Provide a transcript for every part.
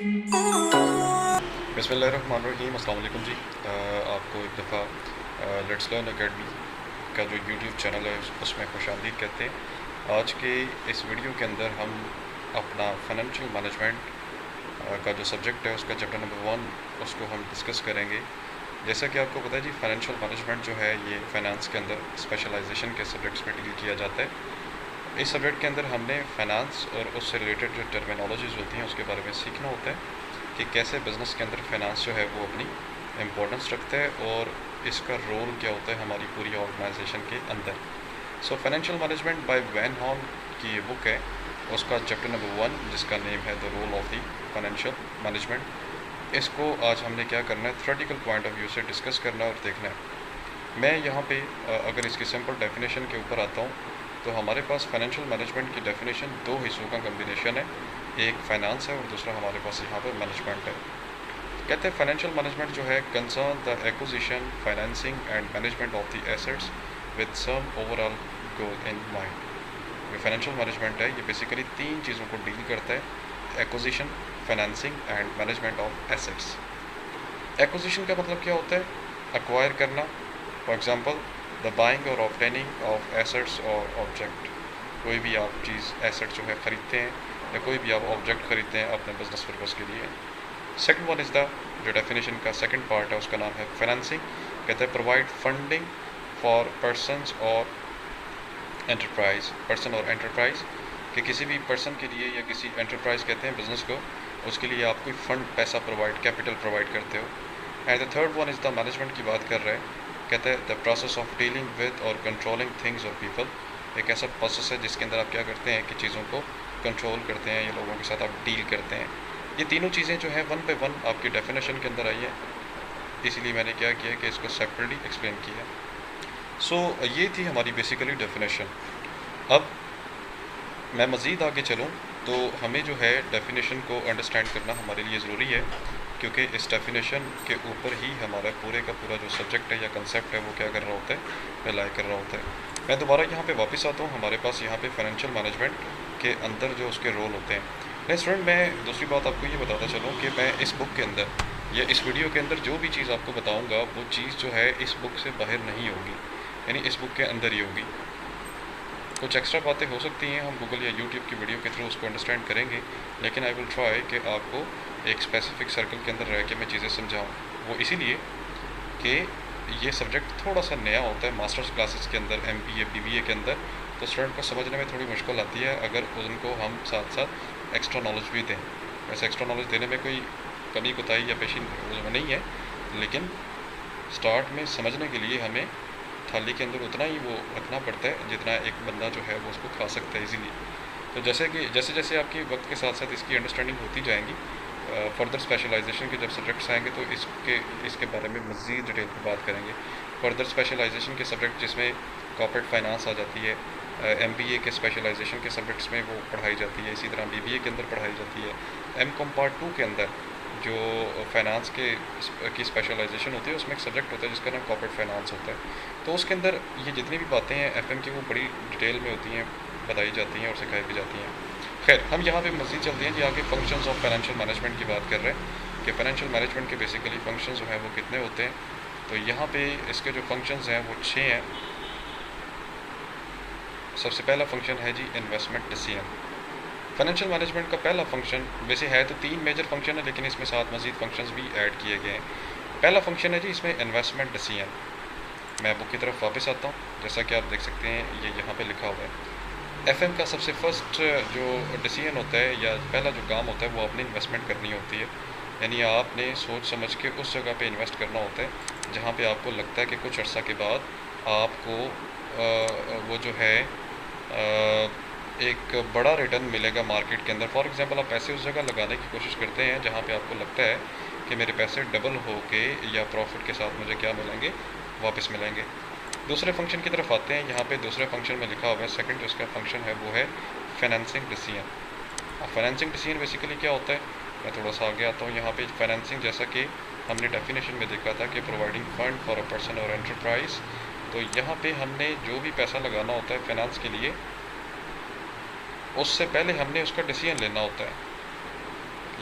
बिस्मिल्लाहिर्रहमानिर्रहीम। अस्सलाम वालेकुम जी। आपको एक दफ़ा लेट्स लर्न एकेडमी का जो यूट्यूब चैनल है उसमें खुशामदीद कहते हैं। आज के इस वीडियो के अंदर हम अपना फाइनेंशियल मैनेजमेंट का जो सब्जेक्ट है उसका चैप्टर नंबर 1 उसको हम डिस्कस करेंगे। जैसा कि आपको पता है जी, फाइनेंशियल मैनेजमेंट जो है ये फ़ाइनेंस के अंदर स्पेशलाइजेशन के सब्जेक्ट्स में डील किया जाता है। इस सब्जेक्ट के अंदर हमने फ़ाइनेंस और उससे रिलेटेड जो टर्मिनोलॉजीज़ होती हैं उसके बारे में सीखना होता है कि कैसे बिज़नेस के अंदर फाइनेंस जो है वो अपनी इम्पोर्टेंस रखता है और इसका रोल क्या होता है हमारी पूरी ऑर्गेनाइजेशन के अंदर। So financial management by Van Horne की ये बुक है, उसका चैप्टर नंबर 1 जिसका नेम है the role of the financial management. इसको आज हमने क्या करना है, थ्योरेटिकल पॉइंट ऑफ व्यू से डिस्कस करना है और देखना है। मैं यहाँ पे अगर इसकी सिंपल डेफिनेशन के ऊपर आता हूँ तो हमारे पास फाइनेंशियल मैनेजमेंट की डेफिनेशन दो हिस्सों का कम्बिनेशन है, एक फाइनेंस है और दूसरा हमारे पास यहाँ पर मैनेजमेंट है। कहते हैं फाइनेंशियल मैनेजमेंट जो है concern the acquisition, financing and management of the assets with some overall goal in mind. जो फाइनेंशियल मैनेजमेंट है ये बेसिकली तीन चीज़ों को डील करता है, acquisition, financing and management of assets. Acquisition का मतलब क्या होता है, एक्वायर करना, फॉर एग्जांपल द बाइंग और ऑब्टेनिंग ऑफ एसेट्स और ऑब्जेक्ट। कोई भी आप चीज़ एसेट जो है ख़रीदते हैं या कोई भी आप ऑब्जेक्ट खरीदते हैं अपने बिजनेस पर्पज़ के लिए। सेकंड वन इज़ द जो डेफिनेशन का सेकंड पार्ट है उसका नाम है फाइनेंसिंग। कहते हैं प्रोवाइड फंडिंग फॉर पर्सनस और एंटरप्राइज, पर्सन और एंटरप्राइज कि किसी भी पर्सन के लिए या किसी एंटरप्राइज कहते हैं बिजनेस को, उसके लिए आप कोई फंड, पैसा प्रोवाइड, कैपिटल प्रोवाइड करते हो। And the third one is the management की बात कर रहे हैं। कहते हैं the process of dealing with और कंट्रोलिंग थिंग्स और पीपल। एक ऐसा प्रोसेस है जिसके अंदर आप क्या करते हैं कि चीज़ों को कंट्रोल करते हैं या लोगों के साथ आप डील करते हैं। ये तीनों चीज़ें जो है 1 बाय 1 आपकी डेफिनेशन के अंदर आई है, इसीलिए मैंने क्या किया कि इसको सेपरेटली एक्सप्लेन किया। सो ये थी हमारी बेसिकली डेफिनेशन। अब मैं मज़ीद आगे चलूँ तो हमें जो है डेफिनेशन को अंडरस्टैंड करना हमारे लिए ज़रूरी है, क्योंकि इस डेफिनेशन के ऊपर ही हमारा पूरे का पूरा जो सब्जेक्ट है या कंसेप्ट है वो क्या कर रहा होता है, रिलाई कर रहा होता है। मैं दोबारा यहाँ पे वापस आता हूँ, हमारे पास यहाँ पे फाइनेंशियल मैनेजमेंट के अंदर जो उसके रोल होते हैं। नहीं स्टूडेंट, मैं दूसरी बात आपको ये बताता चलूँ कि मैं इस बुक के अंदर या इस वीडियो के अंदर जो भी चीज़ आपको बताऊँगा वो चीज़ जो है इस बुक से बाहर नहीं होगी, यानी इस बुक के अंदर ही होगी। कुछ एक्स्ट्रा बातें हो सकती हैं, हम गूगल या यूट्यूब की वीडियो के थ्रू उसको अंडरस्टैंड करेंगे, लेकिन आई विल ट्राई कि आपको एक स्पेसिफिक सर्कल के अंदर रह के मैं चीज़ें समझाऊँ। वो इसीलिए कि ये सब्जेक्ट थोड़ा सा नया होता है मास्टर्स क्लासेस के अंदर, MBA BBA के अंदर, तो स्टूडेंट को समझने में थोड़ी मुश्किल आती है अगर उनको हम साथ साथ एक्स्ट्रा नॉलेज भी दें। वैसे एक्स्ट्रा नॉलेज देने में कोई कमी कोताही या पेशी नहीं है, लेकिन स्टार्ट में समझने के लिए हमें थाली के अंदर उतना ही वो रखना पड़ता है जितना एक बंदा जो है वो उसको खा सकता है इजीली। तो जैसे जैसे आपकी वक्त के साथ साथ इसकी अंडरस्टैंडिंग होती जाएंगी, फर्दर स्पेशलाइजेशन के जब सब्जेक्ट्स आएंगे तो इसके बारे में मज़ीद डिटेल में बात करेंगे। फर्दर स्पेशलाइजेशन के सब्जेक्ट जिसमें कॉर्पोरेट फाइनेंस आ जाती है, MBA के स्पेशलाइजेशन के सब्जेक्ट्स में वो पढ़ाई जाती है, इसी तरह BBA के अंदर पढ़ाई जाती है। MCOM पार्ट 2 के अंदर जो फाइनेंस की स्पेशलाइजेशन होती है उसमें एक सब्जेक्ट होता है जिसका नाम कॉर्पोरेट फाइनेंस होता है। तो उसके अंदर ये जितनी भी बातें हैं FM की वो बड़ी डिटेल में होती हैं, बताई जाती हैं और सिखाई भी जाती हैं। खैर, हम यहाँ पे मज़ीद चलते हैं जी, आगे फंक्शंस ऑफ फाइनेंशियल मैनेजमेंट की बात कर रहे हैं कि फाइनेंशियल मैनेजमेंट के बेसिकली फंक्शंस जो हैं वो कितने होते हैं। तो यहाँ पे इसके जो फंक्शंस हैं वो 6 हैं। सबसे पहला फंक्शन है जी इन्वेस्टमेंट डिसीजन। फाइनेंशियल मैनेजमेंट का पहला फंक्शन वैसे है तो 3 मेजर फंक्शन है, लेकिन इसमें 7 मज़ीद फंक्शंस भी ऐड किए गए हैं। पहला फंक्शन है जी इसमें इन्वेस्टमेंट डिसीजन। मैं बुक की तरफ वापस आता हूँ, जैसा कि आप देख सकते हैं ये यहाँ पे लिखा हुआ है। FM का सबसे फर्स्ट जो डिसीजन होता है या पहला जो काम होता है वो आपने इन्वेस्टमेंट करनी होती है, यानी आपने सोच समझ के उस जगह पे इन्वेस्ट करना होता है जहाँ पे आपको लगता है कि कुछ अर्सा के बाद आपको वो जो है एक बड़ा रिटर्न मिलेगा मार्केट के अंदर। फॉर एग्जांपल आप पैसे उस जगह लगाने की कोशिश करते हैं जहाँ पे आपको लगता है कि मेरे पैसे डबल हो के या प्रॉफिट के साथ मुझे क्या मिलेंगे, वापस मिलेंगे। दूसरे फंक्शन की तरफ आते हैं, यहाँ पे दूसरे फंक्शन में लिखा हुआ है सेकंड जो इसका फंक्शन है वो है फाइनेंसिंग डिसीजन। अब फाइनेंसिंग डिसीजन बेसिकली क्या होता है, मैं थोड़ा सा आगे आता हूँ। यहाँ पे फाइनेंसिंग जैसा कि हमने डेफिनेशन में देखा था कि providing fund for a person और एंटरप्राइज, तो यहाँ पे हमने जो भी पैसा लगाना होता है फाइनेंस के लिए उससे पहले हमने उसका डिसीजन लेना होता है।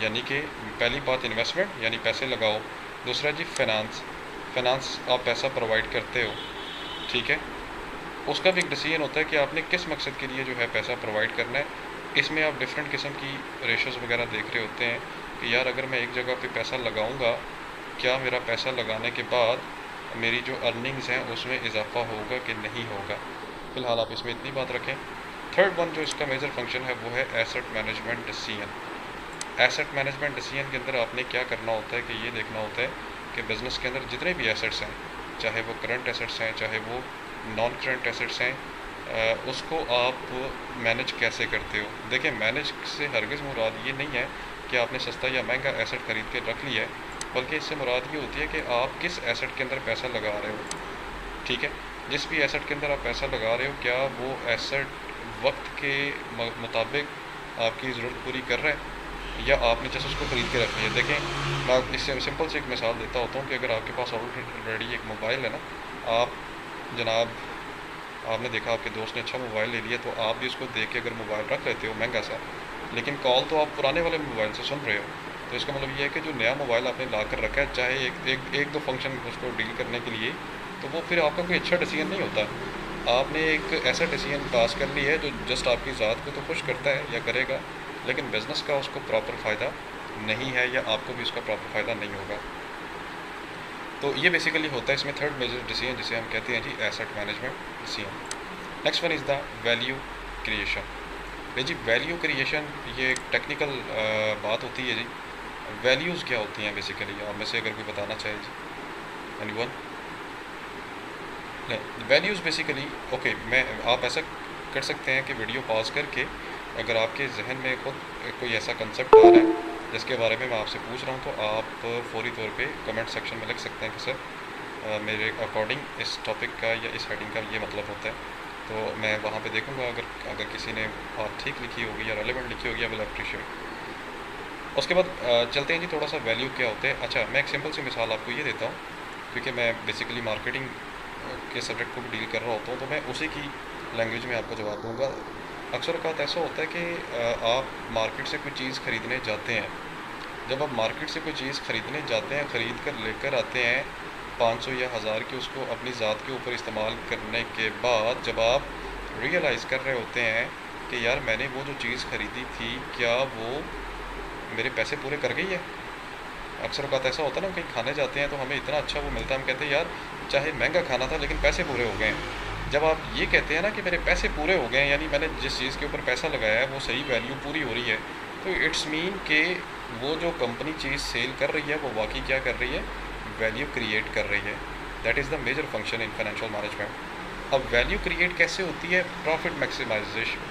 यानी कि पहली बात इन्वेस्टमेंट यानी पैसे लगाओ, दूसरा जी फाइनेंस आप पैसा प्रोवाइड करते हो, ठीक है, उसका भी एक डिसीजन होता है कि आपने किस मकसद के लिए जो है पैसा प्रोवाइड करना है। इसमें आप डिफरेंट किस्म की रेशोज़ वगैरह देख रहे होते हैं कि यार अगर मैं एक जगह पे पैसा लगाऊंगा, क्या मेरा पैसा लगाने के बाद मेरी जो अर्निंग्स हैं उसमें इजाफा होगा कि नहीं होगा। फ़िलहाल आप इसमें इतनी बात रखें। थर्ड वन जो इसका मेजर फंक्शन है वो है asset management decision. Asset management decision के अंदर आपने क्या करना होता है कि ये देखना होता है कि बिज़नेस के अंदर जितने भी एसेट्स हैं, चाहे वो करंट एसेट्स हैं चाहे वो नॉन करंट एसेट्स हैं, उसको आप मैनेज कैसे करते हो। देखिए, मैनेज से हरगिज़ मुराद ये नहीं है कि आपने सस्ता या महंगा एसेट ख़रीद के रख लिया है, बल्कि इससे मुराद ये होती है कि आप किस एसेट के अंदर पैसा लगा रहे हो, ठीक है। जिस भी एसेट के अंदर आप पैसा लगा रहे हो, क्या वो एसेट वक्त के मुताबिक आपकी ज़रूरत पूरी कर रहा है या आपने जैसे उसको ख़रीद के रख लिया। देखें, मैं इससे सिंपल से एक मिसाल देता होता हूँ कि अगर आपके पास ऑलरेडी एक मोबाइल है ना, आप जनाब आपने देखा आपके दोस्त ने अच्छा मोबाइल ले लिया, तो आप भी उसको देख के अगर मोबाइल रख लेते हो महंगा सा, लेकिन कॉल तो आप पुराने वाले मोबाइल से सुन रहे हो, तो इसका मतलब ये है कि जो नया मोबाइल आपने ला कर रखा है, चाहे एक दो फंक्शन उसको डील करने के लिए, तो वो फिर आपका कोई अच्छा डिसीजन नहीं होता। आपने एक ऐसा डिसीजन पास कर लिया है जो जस्ट आपकी ज़ात को तो खुश करता है या करेगा, लेकिन बिज़नेस का उसको प्रॉपर फ़ायदा नहीं है या आपको भी उसका प्रॉपर फ़ायदा नहीं होगा। तो ये बेसिकली होता है इसमें थर्ड मेजर डिसीजन, जिसे हम कहते हैं जी asset management decision. Next one is the value creation. भाई जी, वैल्यू क्रिएशन ये एक टेक्निकल बात होती है जी। वैल्यूज़ क्या होती हैं बेसिकली, आप में से अगर कोई बताना चाहे जी, एनीवन? वैल्यूज़ बेसिकली ओके, मैं आप ऐसा कर सकते हैं कि वीडियो पॉज करके अगर आपके जहन में खुद कोई ऐसा कंसेप्ट आ रहा है जिसके बारे में मैं आपसे पूछ रहा हूँ, तो आप फौरी तौर पे कमेंट सेक्शन में लिख सकते हैं कि सर मेरे अकॉर्डिंग इस टॉपिक का या इस हेडिंग का ये मतलब होता है। तो मैं वहाँ पे देखूँगा, अगर किसी ने बात ठीक लिखी होगी या रेलेवेंट लिखी होगी, आई विल अप्रिशिएट। उसके बाद चलते हैं जी थोड़ा सा वैल्यू क्या होते हैं। अच्छा, मैं एक सिंपल सी मिसाल आपको ये देता हूँ, क्योंकि मैं बेसिकली मार्केटिंग के सब्जेक्ट को भी डील कर रहा होता हूँ, तो मैं उसी की लैंग्वेज में आपको जवाब दूँगा। अक्सर औक़ात ऐसा होता है कि आप मार्केट से कोई चीज़ ख़रीदने जाते हैं। जब आप मार्केट से कोई चीज़ ख़रीदने जाते हैं, ख़रीद कर लेकर आते हैं 500 या 1000 की, उसको अपनी ज़ात के ऊपर इस्तेमाल करने के बाद जब आप रियलाइज़ कर रहे होते हैं कि यार मैंने वो जो चीज़ ख़रीदी थी, क्या वो मेरे पैसे पूरे कर गई है। अक्सर औक़ात ऐसा होता है ना, कहीं खाने जाते हैं तो हमें इतना अच्छा वो मिलता है, हम कहते हैं यार चाहे महंगा खाना था लेकिन पैसे पूरे हो गए हैं। जब आप ये कहते हैं ना कि मेरे पैसे पूरे हो गए हैं, यानी मैंने जिस चीज़ के ऊपर पैसा लगाया है वो सही वैल्यू पूरी हो रही है, तो इट्स मीन कि वो जो कंपनी चीज़ सेल कर रही है वो वाकई क्या कर रही है, वैल्यू क्रिएट कर रही है। That is the major function in financial management. अब वैल्यू क्रिएट कैसे होती है? Profit maximisation.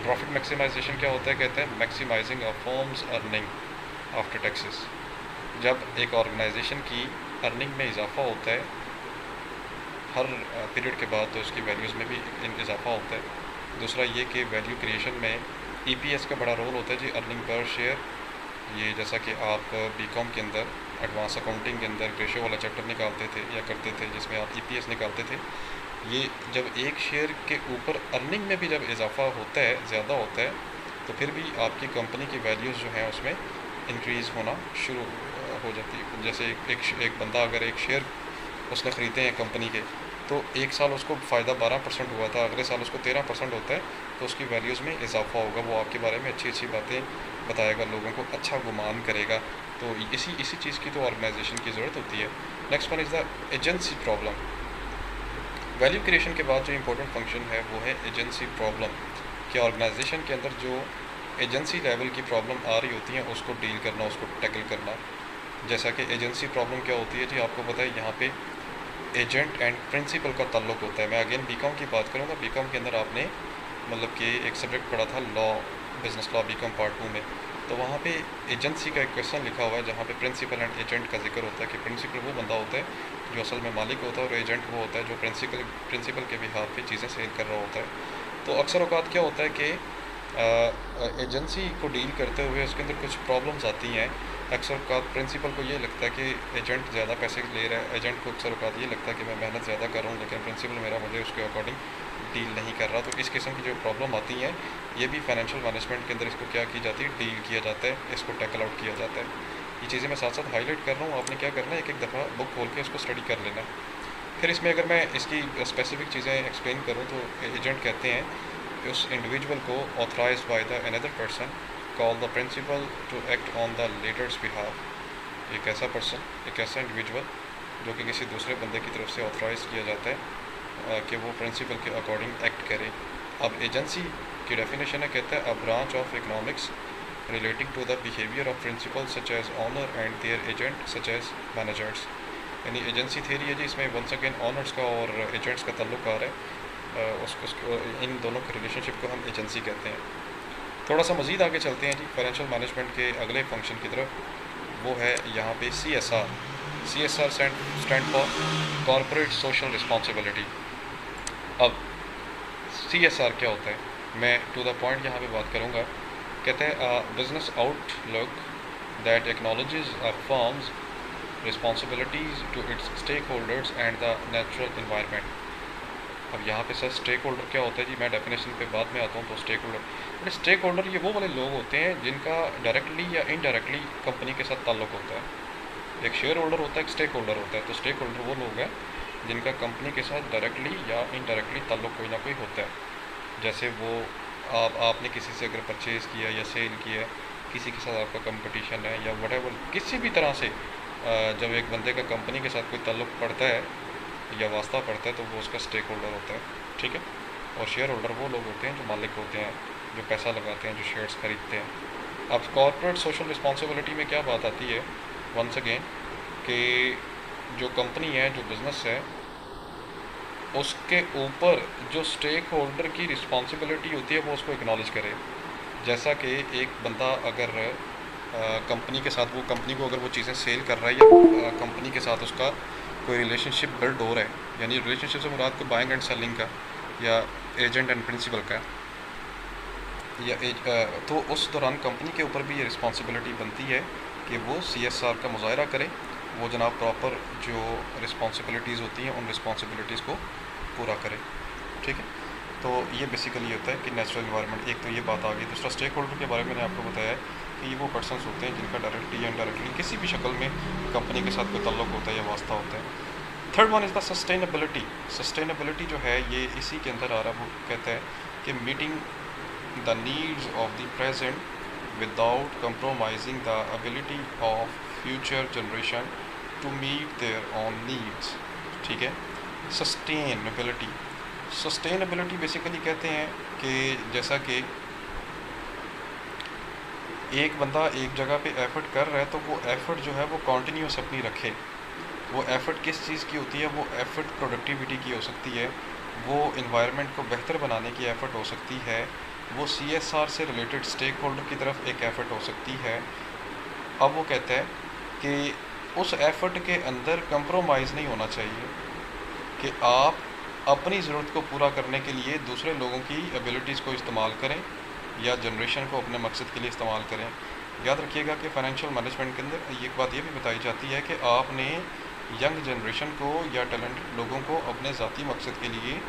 प्रॉफिट मैक्सिमाइजेशन क्या होता है? कहते हैं मैक्सिमाइजिंग अ फर्म्स अर्निंग आफ्टर टैक्सेस। जब एक ऑर्गेनाइजेशन की अर्निंग में इजाफा होता है हर पीरियड के बाद, तो उसकी वैल्यूज़ में भी इजाफा होता है। दूसरा ये कि वैल्यू क्रिएशन में ईपीएस का बड़ा रोल होता है जी, अर्निंग पर शेयर। ये जैसा कि आप बीकॉम के अंदर एडवांस अकाउंटिंग के अंदर रेशो वाला चैप्टर निकालते थे या करते थे, जिसमें आप ईपीएस निकालते थे। ये जब एक शेयर के ऊपर अर्निंग में भी जब इजाफा होता है, ज़्यादा होता है, तो फिर भी आपकी कंपनी की वैल्यूज़ जो हैं उसमें इंक्रीज़ होना शुरू हो जाती है। जैसे एक बंदा अगर एक शेयर उसने ख़रीदे हैं कंपनी के, तो एक साल उसको फ़ायदा 12% हुआ था, अगले साल उसको 13% होता है, तो उसकी वैल्यूज़ में इजाफा होगा। वो आपके बारे में अच्छी अच्छी बातें बताएगा, लोगों को अच्छा गुमान करेगा। तो इसी चीज़ की तो ऑर्गेनाइजेशन की ज़रूरत होती है। Next one is the agency problem. Value creation के बाद जो इम्पोर्टेंट फंक्शन है वो है एजेंसी प्रॉब्लम, कि ऑर्गेनाइजेशन के अंदर जो एजेंसी लेवल की प्रॉब्लम आ रही होती हैं उसको डील करना, उसको टैकल करना। जैसा कि एजेंसी प्रॉब्लम क्या होती है जी, आपको पता है यहाँ पे एजेंट एंड प्रिंसिपल का ताल्लुक होता है। मैं अगेन बीकॉम की बात करूँगा। बीकॉम के अंदर आपने मतलब कि एक सब्जेक्ट पढ़ा था law, business law, BCom part 2 में। तो वहाँ पे एजेंसी का एक क्वेश्चन लिखा हुआ है जहाँ पे प्रिंसिपल एंड एजेंट का जिक्र होता है कि प्रिंसिपल वो बंदा होता है जो असल में मालिक होता है, और एजेंट वो होता है जो प्रिंसिपल के बिहाफ पे चीज़ें सेल कर रहा होता है। तो अक्सर औक़ात क्या होता है कि एजेंसी को डील करते हुए उसके अंदर कुछ प्रॉब्लम्स आती हैं। अक्सर का प्रिंसिपल को ये लगता है कि एजेंट ज़्यादा पैसे ले रहा है, एजेंट को अक्सर औकात ये लगता है कि मैं मेहनत ज़्यादा कर रहा हूँ, लेकिन प्रिंसिपल मेरा मुझे उसके अकॉर्डिंग डील नहीं कर रहा। तो इस किस्म की जो प्रॉब्लम आती हैं, ये भी फाइनेंशियल मैनेजमेंट के अंदर इसको क्या की जाती है, डील किया जाता है, इसको टैकल आउट किया जाता है। ये चीज़ें मैं साथ साथ हाईलाइट कर रहा हूँ, आपने क्या करना है, एक एक दफ़ा बुक खोल के उसको स्टडी कर लेना है। फिर इसमें अगर मैं इसकी स्पेसिफिक चीज़ें एक्सप्लेन करूँ तो एजेंट कहते हैं कि उस इंडिविजुअल को authorise by the another person call the principal to act on the latter's behalf. एक ऐसा पर्सन, एक ऐसा इंडिविजुअल जो कि किसी दूसरे बंदे की तरफ से ऑथराइज किया जाता है कि वो प्रिंसिपल के अकॉर्डिंग एक्ट करे। अब एजेंसी की डेफिनेशन है, कहता है a branch of economics relating to the behavior of principals such as owner and their agent such as managers। यानी एजेंसी थ्योरी है जी, इसमें वंस अगेन ऑनर्स का और एजेंट्स का ताल्लुक आ रहा है। उसको इन दोनों के रिलेशनशिप को हम एजेंसी कहते हैं। थोड़ा सा मज़ीद आगे चलते हैं जी फाइनेंशियल मैनेजमेंट के अगले फंक्शन की तरफ। वो है यहाँ पे CSR। CSR stand for corporate social responsibility. अब CSR क्या होता है, मैं टू द पॉइंट यहाँ पे बात करूँगा। कहते हैं business outlook that acknowledges a firm's responsibilities to its stakeholders and the natural environment. अब यहाँ पे सर स्टेक होल्डर क्या होता है जी, मैं डेफिनेशन पे बाद में आता हूँ। तो स्टेक होल्डर ये वो वाले लोग होते हैं जिनका डायरेक्टली या इनडायरेक्टली कंपनी के साथ ताल्लुक होता है। एक शेयर होल्डर होता है, एक स्टेक होल्डर होता है। तो स्टेक होल्डर वो लोग हैं जिनका कंपनी के साथ डायरेक्टली या इनडायरेक्टली ताल्लुक कोई ना कोई होता है। जैसे वो आपने किसी से अगर परचेज़ किया या सेल किया, किसी के साथ आपका कंपटीशन है या व्हाटएवर, किसी भी तरह से जब एक बंदे का कंपनी के साथ कोई ताल्लुक पड़ता है या वास्ता पड़ता है तो वो उसका स्टेक होल्डर होता है, ठीक है। और शेयर होल्डर वो लोग होते हैं जो मालिक होते हैं, जो पैसा लगाते हैं, जो शेयर्स खरीदते हैं। अब कॉर्पोरेट सोशल रिस्पॉन्सिबिलिटी में क्या बात आती है, वंस अगेन, कि जो कंपनी है, जो बिज़नेस है, उसके ऊपर जो स्टेक होल्डर की रिस्पॉन्सिबिलिटी होती है वो उसको एक्नॉलेज करे। जैसा कि एक बंदा अगर कंपनी के साथ, वो कंपनी को अगर वो चीज़ें सेल कर रहा है या कंपनी के साथ उसका कोई रिलेशनशिप बिल्ड हो रहा है, यानी रिलेशनशिप से मुराद को बाइंग एंड सेलिंग का या एजेंट एंड प्रिंसिपल का, या तो उस दौरान कंपनी के ऊपर भी ये रिस्पॉन्सिबिलिटी बनती है कि वो CSR का मुजाहरा करे, वो जनाब प्रॉपर जो रिस्पॉन्सिबिलिटीज़ होती हैं उन रिस्पॉन्सिबिलिटीज़ को पूरा करे, ठीक है। तो ये बेसिकली होता है कि नेचुरल इन्वायरमेंट। एक तो ये बात आ गई। दूसरा स्टेक होल्डर के बारे में मैंने आपको बताया है कि ये वो पर्सनस होते हैं जिनका डायरेक्टली या इनडायरेक्टली किसी भी शक्ल में कंपनी के साथ कोई ताल्लुक होता है या वास्ता होता है। Third one is the sustainability. Sustainability जो है ये इसी के अंदर आ रहा है। वो कहता है कि meeting the needs of the present without compromising the ability of future generation to meet their own needs, ठीक है। सस्टेनेबिलिटी, सस्टेनेबिलिटी बेसिकली कहते हैं कि जैसा कि एक बंदा एक जगह पे एफर्ट कर रहा है तो वो एफर्ट जो है वो कॉन्टीन्यूस अपनी रखे। वो एफर्ट किस चीज़ की होती है, वो एफर्ट प्रोडक्टिविटी की हो सकती है, वो इन्वायरमेंट को बेहतर बनाने की एफर्ट हो सकती है, वो CSR से रिलेटेड स्टेक होल्डर की तरफ एक एफर्ट हो सकती है। अब वो कहता है कि उस एफर्ट के अंदर कंप्रोमाइज़ नहीं होना चाहिए कि आप अपनी ज़रूरत को पूरा करने के लिए दूसरे लोगों की एबिलिटीज़ को इस्तेमाल करें या जनरेशन को अपने मकसद के लिए इस्तेमाल करें। याद रखिएगा कि फाइनेंशियल मैनेजमेंट के अंदर एक बात ये भी बताई जाती है कि आपने यंग जनरेशन को या टैलेंटेड लोगों को अपने ज़ाती मकसद के लिए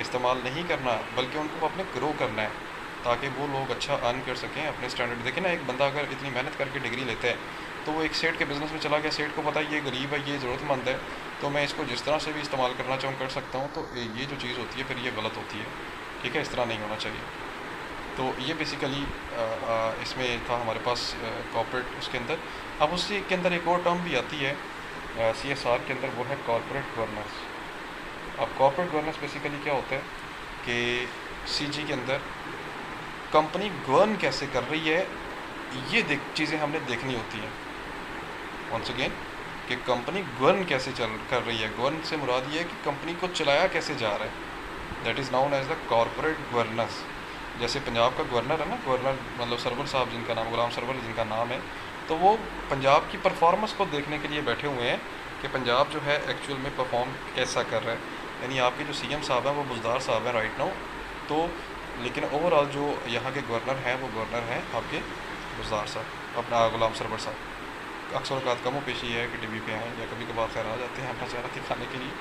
इस्तेमाल नहीं करना, बल्कि उनको अपने ग्रो करना है ताकि वो लोग अच्छा अर्न कर सकें अपने स्टैंडर्ड। देखें ना, एक बंदा अगर इतनी मेहनत करके डिग्री लेता है तो वो एक सेठ के बिज़नेस में चला गया, सेठ को पता है ये गरीब है, ये ज़रूरतमंद है, तो मैं इसको जिस तरह से भी इस्तेमाल करना चाहूँ कर सकता हूँ। तो ये जो चीज़ होती है फिर ये गलत होती है, ठीक है, इस तरह नहीं होना चाहिए। तो ये बेसिकली इसमें था हमारे पास कॉर्पोरेट उसके अंदर। अब उसी के अंदर एक और टर्म भी आती है CSR के अंदर, वो है कॉर्पोरेट गवर्नेंस। अब कॉर्पोरेट गवर्नेंस बेसिकली क्या होता है कि CG के अंदर कंपनी गवर्न कैसे कर रही है, ये चीज़ें हमने देखनी होती हैं। वंस अगेन कि कंपनी गवर्न कैसे कर रही है। गवर्न से मुराद ये है कि कंपनी को चलाया कैसे जा रहा है, that is known as the corporate governance. जैसे पंजाब का गवर्नर है ना, गवर्नर मतलब सरवर साहब जिनका नाम, गुलाम सरवर जिनका नाम है, तो वो पंजाब की परफॉर्मेंस को देखने के लिए बैठे हुए हैं कि पंजाब जो है एक्चुअल में परफॉर्म कैसा कर रहा है। यानी आपके जो CM साहब हैं वो बुज़दार साहब हैं राइट नाउ, तो लेकिन ओवरऑल जो यहाँ के गवर्नर हैं वो गवर्नर हैं आपके गुलजार साहब, अपना गुलाम सरवर साहब। अक्सर औकात कमो पेशी है कि टीवी पे हैं या कभी कभार खैर आ जाते हैं अपना चेहरा दिखाने के लिए।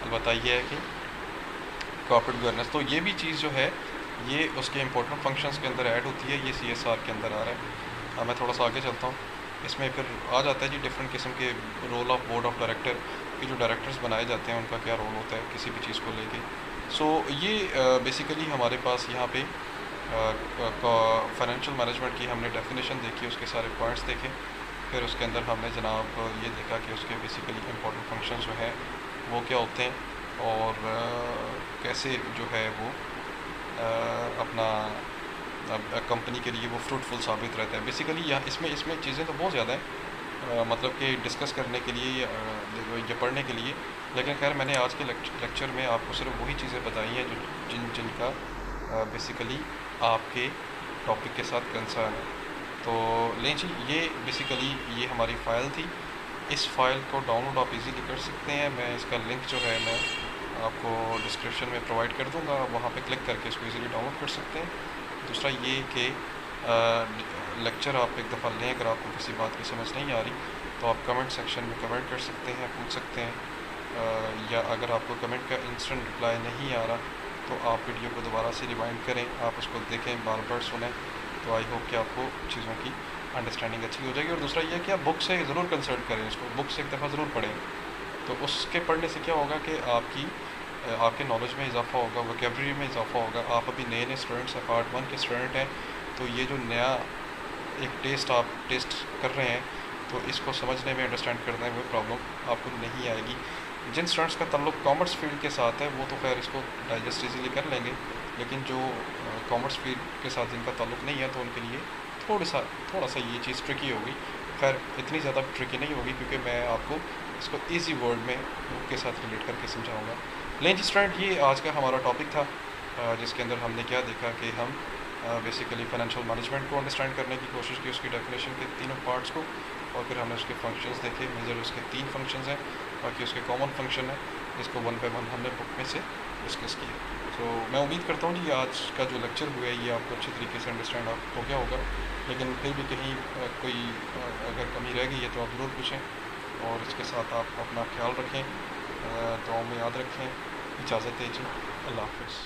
अलबत्ता ये है कि कॉर्पोरेट गवर्नेंस, तो ये भी चीज़ जो है ये उसके इंपॉर्टेंट फंक्शंस के अंदर ऐड होती है, ये CSR के अंदर आ रहा है। मैं थोड़ा सा आगे चलता हूँ, इसमें फिर आ जाता है जी डिफरेंट किस्म के role of board of director कि जो डायरेक्टर्स बनाए जाते हैं उनका क्या रोल होता है किसी भी चीज़ को लेके। सो ये बेसिकली हमारे पास यहाँ पे फाइनेंशियल मैनेजमेंट की हमने डेफिनेशन देखी, उसके सारे पॉइंट्स देखे, फिर उसके अंदर हमने जनाब ये देखा कि उसके बेसिकली इंपॉर्टेंट फंक्शंस जो हैं वो क्या होते हैं और कैसे जो है वो अपना कंपनी के लिए वो फ्रूटफुल साबित रहता है। बेसिकली यहाँ इसमें इसमें चीज़ें तो बहुत ज़्यादा हैं, मतलब कि डिस्कस करने के लिए ये पढ़ने के लिए, लेकिन खैर मैंने आज के लेक्चर में आपको सिर्फ वही चीज़ें बताई हैं जो जिनका बेसिकली आपके टॉपिक के साथ कंसर्न है। तो लें जी, ये बेसिकली ये हमारी फ़ाइल थी। इस फ़ाइल को डाउनलोड आप इजीली कर सकते हैं, मैं इसका लिंक जो है मैं आपको डिस्क्रिप्शन में प्रोवाइड कर दूंगा, वहाँ पे क्लिक करके इसको इजीली डाउनलोड कर सकते हैं। दूसरा ये कि लेक्चर आप एक दफ़ा लें, अगर आपको किसी बात की समझ नहीं आ रही तो आप कमेंट सेक्शन में कमेंट कर सकते हैं, पूछ सकते हैं, या अगर आपको कमेंट का इंस्टेंट रिप्लाई नहीं आ रहा तो आप वीडियो को दोबारा से रिवाइंड करें, आप उसको देखें, बार बार सुनें, तो आई होप कि आपको चीज़ों की अंडरस्टैंडिंग अच्छी हो जाएगी। और दूसरा ये कि आप बुक से ज़रूर कंसल्ट करें, इसको बुक से एक दफ़ा ज़रूर पढ़ें, तो उसके पढ़ने से क्या होगा कि आपके नॉलेज में इजाफा होगा, वोकेबलरी में इजाफा होगा। आप अभी नए नए स्टूडेंट्स हैं, पार्ट 1 के स्टूडेंट हैं, तो ये जो नया एक आप टेस्ट कर रहे हैं तो इसको समझने में, अंडरस्टैंड करने में प्रॉब्लम आपको नहीं आएगी। जिन स्टूडेंट्स का ताल्लुक कॉमर्स फील्ड के साथ है वो तो खैर इसको डाइजेस्ट इजीली कर लेंगे, लेकिन जो कॉमर्स फील्ड के साथ जिनका ताल्लुक नहीं है तो उनके लिए थोड़ा सा ये चीज़ ट्रिकी होगी। खैर इतनी ज़्यादा ट्रिकी नहीं होगी क्योंकि मैं आपको इसको ईजी वर्ड में बुक के साथ रिलेट करके समझाऊँगा। लेंज स्टूडेंट, ये आज का हमारा टॉपिक था, जिसके अंदर हमने क्या देखा कि हम बेसिकली फाइनेंशियल मैनेजमेंट को अंडरस्टैंड करने की कोशिश की, उसकी डेफिनेशन के तीनों पार्ट्स को, और फिर हमने उसके फंक्शंस देखे। मेजर उसके 3 फंक्शंस हैं, बाकी उसके कॉमन फंक्शन है जिसको 1 बाय 1 हमने बुक में से डिस्कस किया। तो मैं उम्मीद करता हूँ कि आज का जो लेक्चर हुआ है ये आपको अच्छी तरीके से अंडरस्टैंड आप हो गया होगा, लेकिन फिर भी कहीं कोई अगर कमी रह गई है तो आप ज़रूर पूछें। और इसके साथ आप अपना ख्याल रखें, दुआओं में याद रखें। इजाज़त दीजिए, अल्लाह हाफ़िज़।